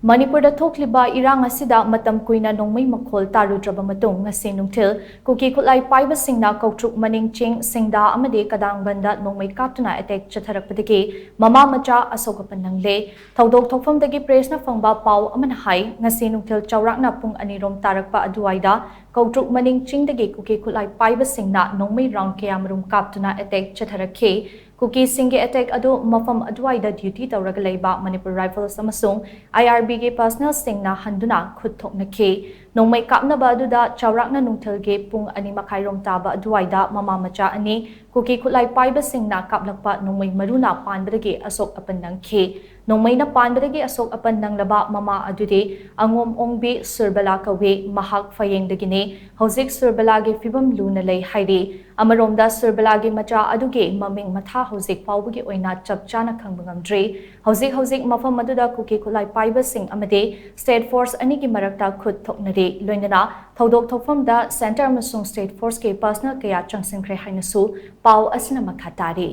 Manipur da thokliba irang asida matam kuina nongmei makhol tarudraba matung ngasi nungthil Kuki khutlai paiba Singna Koutruk Maning Ching Singda Amadi Kadangband nongmei kaptuna attack Chatharakpadagi Mama-Macha asok apan nangle thodok thokfamdagi presna fangba pau aman hai ngasi nungthil chaurakna pung anirom tarakpa aduaida Koutruk Maning Ching dagi Kuki khutlai paiba Singna nongmei round kayamrum kaptuna attack Chatharakre Kuki singe attack adu mafam aduaida duty tauragalaiba Manipur Rifles amasung IRB ge personal Singna handuna khutlai nongmei kapnaba aduda chaurakna nungthil ge pung ani makhairom taba aduaida Mama-Macha ani Kuki khutlai paiba Singna kaplakpa nongmei maruna panbadagi asok apan nangkhe nongmei na panbadagi asok apan nanglaba mama adude angom ongbi surbala kawe mahak fayengdagine hauzik surbala ge fibam luna lei hairi amaromda surbala ge macha aduge maming matha hauzik paubagi oina chapchana khangbngamdre hauzik mafam aduda Kuki khutlai paiba Sing amade state force ani gi marakta khut thoknare loinana thodok thokfamda center amasung state force ke personal kaya changsinkhre hainasu pau asina makhatari